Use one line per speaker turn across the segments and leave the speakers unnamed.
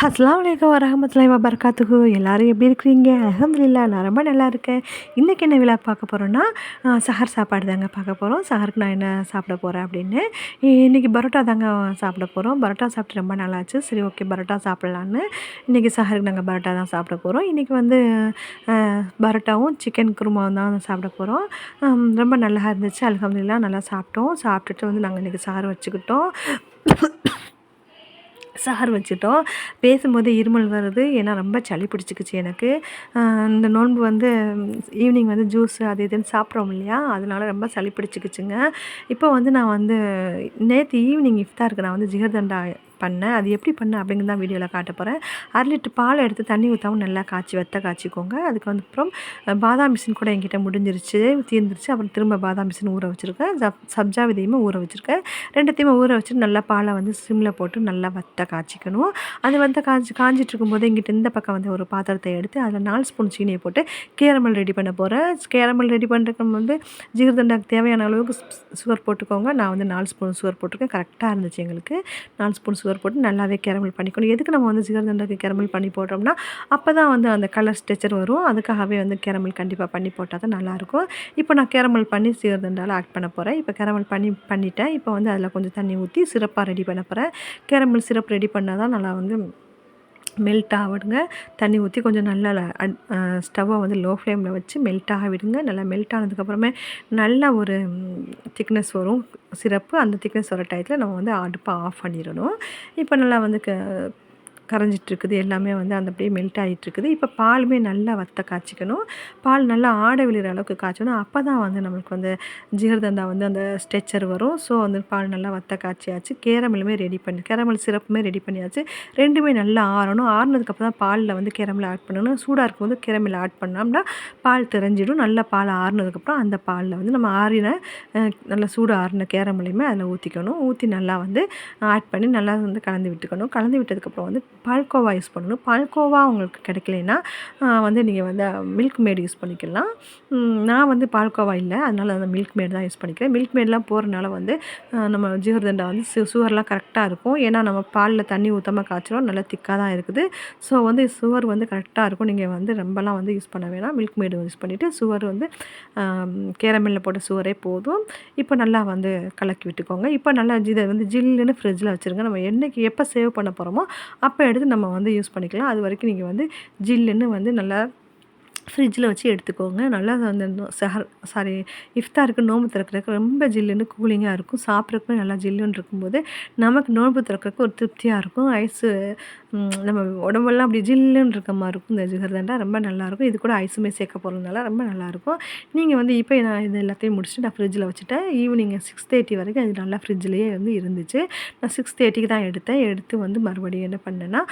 அஸ்ஸலாமு அலைக்கும் வரஹ்மத்துல்லாஹி வபரகாத்துஹு. எல்லாரும் எப்படி இருக்கிறீங்க? அல்ஹம்துலில்லாஹ் நான் ரொம்ப நல்லா இருக்கேன். இன்றைக்கி என்ன விழா பார்க்க போகிறோன்னா, சஹர் சாப்பாடு தாங்க பார்க்க போகிறோம். சஹருக்கு நான் என்ன சாப்பிட போகிறேன் அப்படின்னு. இன்றைக்கி பரோட்டா தாங்க சாப்பிட போகிறோம். பரோட்டா சாப்பிட்டு ரொம்ப நாளாச்சு. சரி ஓகே பரோட்டா சாப்பிட்லான்னு இன்றைக்கி சஹருக்கு நாங்கள் பரோட்டா தான் சாப்பிட போகிறோம். இன்றைக்கி வந்து பரோட்டாவும் சிக்கன் குருமாவும் தான் சாப்பிட போகிறோம். ரொம்ப நல்லா இருந்துச்சு. அல்ஹம்துலில்லாஹ் நல்லா சாப்பிட்டோம். சாப்பிட்டுட்டு வந்து நாங்கள் இன்றைக்கி சஹர் வச்சுக்கிட்டோம். சஹர் வச்சுட்டோம். பேசும்போது இருமல் வருது. ஏன்னா ரொம்ப சளி பிடிச்சிக்கிச்சு எனக்கு. இந்த நோன்பு வந்து ஈவினிங் வந்து ஜூஸு அது இதுன்னு சாப்பிட்றோம் இல்லையா, அதனால ரொம்ப சளி பிடிச்சிக்கிச்சுங்க. இப்போ வந்து நான் வந்து நேற்று ஈவினிங் இஃப்தாருக்கு நான் வந்து ஜிகர்தண்டா பண்ணேன். அது எப்படி பண்ணேன் அப்படிங்கிறது தான் வீடியோவில் காட்ட போகிறேன். 1/2 லிட்டர் பால் எடுத்து தண்ணி ஊற்றாமல் நல்லா வெத்த காய்ச்சிக்கோங்க. அதுக்கு வந்து அப்புறம் பாதாம் மிஷின் கூட என்கிட்ட முடிஞ்சிருச்சு, தீர்ந்துருச்சு. அப்புறம் திரும்ப பாதாம் மிஷின் ஊற வச்சுருக்கேன். சப்ஜா விதையுமே ஊற வச்சுருக்கேன். 2த்தையுமே ஊற வச்சுட்டு நல்லா பாலை வந்து சிம்மில் போட்டு நல்லா வத்த காய்ச்சிக்கணும். அது வந்து காஞ்சிட்டு இருக்கும்போது எங்கிட்ட இந்த பக்கம் வந்து ஒரு பாத்திரத்தை எடுத்து அதில் 4 ஸ்பூன் சீனியை போட்டு கேரமல் ரெடி பண்ண போகிறேன். கேரமல் ரெடி பண்ணுறதுக்கு வந்து ஜிகர்தண்டாக்கு தேவையான அளவுக்கு சுகர் போட்டுக்கோங்க. நான் வந்து 4 ஸ்பூன் சுகர் போட்டிருக்கேன். கரெக்டாக இருந்துச்சு எங்களுக்கு. 4 ஸ்பூன் சுகர் போட்டு நல்லாவே கேரமல் பண்ணிக்கணும். எதுக்கு நம்ம வந்து ஜிகர்தண்டாக்கு கேரமல் பண்ணி போடுறோம்னா, அப்போ தான் வந்து அந்த கலர் ஸ்ட்ரக்சர் வரும். அதுக்காகவே வந்து கேரமல் கண்டிப்பாக பண்ணி போட்டால் தான் நல்லாயிருக்கும். இப்போ நான் கேரமல் பண்ணி ஜிகர்தண்டாவில் ஆட் பண்ண போகிறேன். இப்போ கேரமல் பண்ணிட்டேன். இப்போ வந்து அதில் கொஞ்சம் தண்ணி ஊற்றி சிரப்பாக ரெடி பண்ண போகிறேன். கேரமல் சிரப் ரெடி பண்ணால் தான் நல்லா வந்து மெல்ட் ஆகிடுங்க. தண்ணி ஊற்றி கொஞ்சம் நல்லா ஸ்டவ்வை வந்து லோ ஃப்ளேமில் வச்சு மெல்ட் ஆக விடுங்க. நல்லா மெல்ட் ஆனதுக்கப்புறமே நல்ல ஒரு திக்னஸ் வரும் சிரப்பு. அந்த திக்னஸ் வர டயத்தில் நம்ம வந்து அடுப்பை ஆஃப் பண்ணிடணும். இப்போ நல்லா வந்து கரைஞ்சிட்ருக்குது. எல்லாமே வந்து அந்த அப்படியே மெல்ட் ஆகிட்டுருக்குது. இப்போ பாலுமே நல்லா வத்த காய்ச்சிக்கணும். பால் நல்லா ஆட விழுகிற அளவுக்கு காய்ச்சணும். அப்போ தான் வந்து நம்மளுக்கு வந்து ஜிகர்தண்டா வந்து அந்த ஸ்ட்ரெச்சர் வரும். ஸோ வந்து பால் நல்லா வத்த காய்ச்சியாச்சு. கேரமலுமே கேரமல் சிரப்புமே ரெடி பண்ணியாச்சு. 2மே நல்லா ஆறணும். ஆறுனதுக்கப்புறம் தான் பாலில் வந்து கேரமல் ஆட் பண்ணணும். சூடாக இருக்கும்போது கேரமல் ஆட் பண்ணோம்னா பால் திரஞ்சிடும். நல்லா பால் ஆறுனதுக்கப்புறம் அந்த பாலில் வந்து நம்ம நல்லா சூடு ஆறின கேரமலையுமே அதில் ஊற்றிக்கணும். ஊற்றி நல்லா வந்து ஆட் பண்ணி நல்லா வந்து கலந்து விட்டுக்கணும். கலந்து விட்டதுக்கப்புறம் வந்து பால்கோவா யூஸ் பண்ணணும். பால்கோவா உங்களுக்கு கிடைக்கலைன்னா வந்து நீங்கள் வந்து மில்க் மேட் யூஸ் பண்ணிக்கலாம். நான் வந்து பால்கோவா இல்லை, அதனால் அந்த மில்க் மேட் தான் யூஸ் பண்ணிக்கிறேன். மில்க் மேட்லாம் போடுறனால வந்து நம்ம ஜிகர்தண்டா வந்து சுகர்லாம் கரெக்டாக இருக்கும். ஏன்னா நம்ம பாலில் தண்ணி ஊற்றாமல் காய்ச்சிரும். நல்லா திக்காக தான் இருக்குது. ஸோ வந்து சுகர் வந்து கரெக்டாக இருக்கும். நீங்கள் வந்து ரொம்பலாம் வந்து யூஸ் பண்ண வேணாம். மில்க் மேட் யூஸ் பண்ணிவிட்டு சுகர் வந்து கேரமலில் போட்ட சுகரே போதும். இப்போ நல்லா வந்து கலக்கி விட்டுக்கோங்க. இப்போ நல்லா இதை வந்து ஜில்லுன்னு ஃப்ரிட்ஜில் வச்சுருங்க. நம்ம என்னைக்கு எப்போ சேவ் பண்ண போகிறோமோ அப்போ எடுத்து நம்ம வந்து யூஸ் பண்ணிக்கலாம். அது வரைக்கும் நீங்கள் வந்து ஜில்லுன்னு வந்து நல்லா ஃப்ரிட்ஜில் வச்சு எடுத்துக்கோங்க. நல்லா அந்த இஃப்தாருக்கு நோன்பு திறக்கிறதுக்கு ரொம்ப ஜில்லுன்னு கூலிங்காக இருக்கும். சாப்பிட்றதுக்கும் நல்லா ஜில்லுன்னு இருக்கும்போது நமக்கு நோன்பு திறக்கிறதுக்கு ஒரு திருப்தியாக இருக்கும். நம்ம உடம்பெல்லாம் அப்படி ஜில்லுன்னு இருக்க மாதிரி இருக்கும். இந்த ஜிகர்தண்டா ரொம்ப நல்லாயிருக்கும். இது கூட ஐஸுமே சேர்க்க போகிறதுனால ரொம்ப நல்லாயிருக்கும். நீங்கள் வந்து இப்போ நான் இது எல்லாத்தையும் முடிச்சுட்டு நான் ஃப்ரிட்ஜில் வச்சுட்டேன். ஈவினிங் 6:30 வரைக்கும் அது நல்லா ஃப்ரிட்ஜ்லேயே வந்து இருந்துச்சு. நான் 6:30க்கு தான் எடுத்தேன். எடுத்து வந்து மறுபடியும் என்ன பண்ணேன்னா,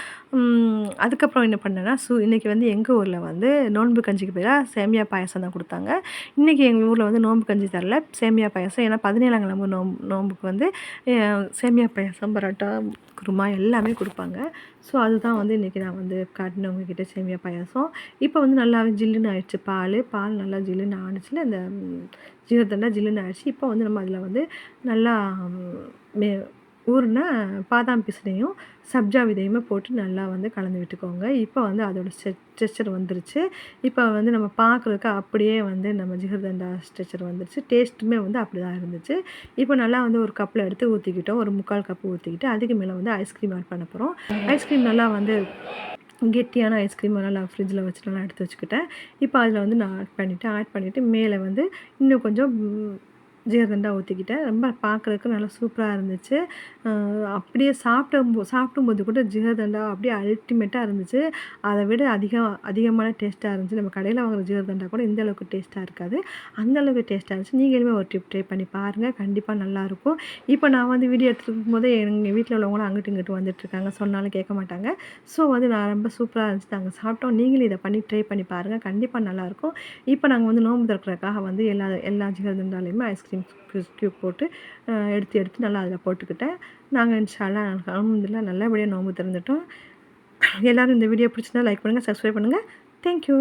அதுக்கப்புறம் என்ன பண்ணேன்னா இன்றைக்கி வந்து எங்கள் ஊரில் வந்து நோன்பு கஞ்சிக்கு பதிலாக சேமியா பாயாசம் தான் கொடுத்தாங்க. இன்றைக்கி எங்கள் ஊரில் வந்து நோன்பு கஞ்சி தரல, சேமியா பாயாசம். ஏன்னா 17ஆம் கிழமை நோன்புக்கு வந்து சேமியா பாயாசம், பரோட்டா, குருமா எல்லாமே கொடுப்பாங்க. ஸோ அதுதான் வந்து இன்றைக்கி நான் வந்து காட்டினவங்கக்கிட்ட சேமியா பாயாசம். இப்போ வந்து நல்லாவே ஜில்லுன்னு ஆயிடுச்சு பால் நல்லா ஜில்லுன்னு ஆனிச்சுல இந்த ஜிகர்தண்டா ஜில்லுன்னு ஆயிடுச்சு. இப்போ வந்து நம்ம அதில் வந்து நல்லா ஊறின பாதாம் பிசினையும் சப்ஜா விதையுமே போட்டு நல்லா வந்து கலந்து விட்டுக்கோங்க. இப்போ வந்து அதோட ஸ்ட்ரெச்சர் வந்துருச்சு. இப்போ வந்து நம்ம பார்க்குறதுக்கு அப்படியே வந்து நம்ம ஜிகர்தண்டா ஸ்ட்ரெச்சர் வந்துருச்சு. டேஸ்ட்டுமே வந்து அப்படி தான் இருந்துச்சு. இப்போ நல்லா வந்து ஒரு கப்பில் எடுத்து ஊற்றிக்கிட்டோம். ஒரு 3/4 கப்பு ஊற்றிக்கிட்டு அதுக்கு மேலே வந்து ஐஸ்கிரீம் ஆட் பண்ண போகிறோம். ஐஸ்கிரீம் நல்லா வந்து கெட்டியான ஐஸ்கிரீம் நல்லா ஃப்ரிட்ஜில் வச்சு நல்லா எடுத்து வச்சுக்கிட்டேன். இப்போ அதில் வந்து நான் ஆட் பண்ணிவிட்டு மேலே வந்து இன்னும் கொஞ்சம் ஜிகர்தண்டா ஊற்றிக்கிட்டேன். ரொம்ப பார்க்குறதுக்கு நல்லா சூப்பராக இருந்துச்சு. அப்படியே சாப்பிடும்போது கூட ஜிகர்தண்டா அப்படியே அல்டிமேட்டாக இருந்துச்சு. அதை விட அதிகமான டேஸ்ட்டாக இருந்துச்சு. நம்ம கடையில் வாங்குகிற ஜிகர்தண்டா கூட இந்த அளவுக்கு டேஸ்ட்டாக இருக்காது. அந்தளவுக்கு டேஸ்ட்டாக இருந்துச்சு. நீங்களுமே ஒரு ட்ரிப் ட்ரை பண்ணி பாருங்கள். கண்டிப்பாக நல்லாயிருக்கும். இப்போ நான் வந்து வீடியோ எடுத்துகிட்டு இருக்கும்போதே எங்கள் வீட்டில் உள்ளவங்களும் அங்கிட்டு இங்கிட்டு வந்துட்டுருக்காங்க. சொன்னாலும் கேட்க மாட்டாங்க. ஸோ வந்து நான் ரொம்ப சூப்பராக இருந்துச்சு. நாங்கள் சாப்பிட்டோம். நீங்களும் இதை பண்ணி ட்ரை பண்ணி பாருங்கள். கண்டிப்பாக நல்லாயிருக்கும். இப்போ நாங்கள் வந்து நோன்பு திறக்கிறதுக்காக வந்து எல்லா ஜிகர்தண்டாலையுமே ஐஸ்கிரீம் க்யூப் போட்டு எடுத்து நல்லா அதில் போட்டுக்கிட்டேன். நாங்கள் இன்ஷா அல்லாஹ் அல்ஹம்துலில்லாஹ் நல்லபடியாக நோன்பு திறந்துட்டோம். எல்லோரும் இந்த வீடியோ பிடிச்சிருந்தா லைக் பண்ணுங்கள், சப்ஸ்கிரைப் பண்ணுங்கள். தேங்க்யூ.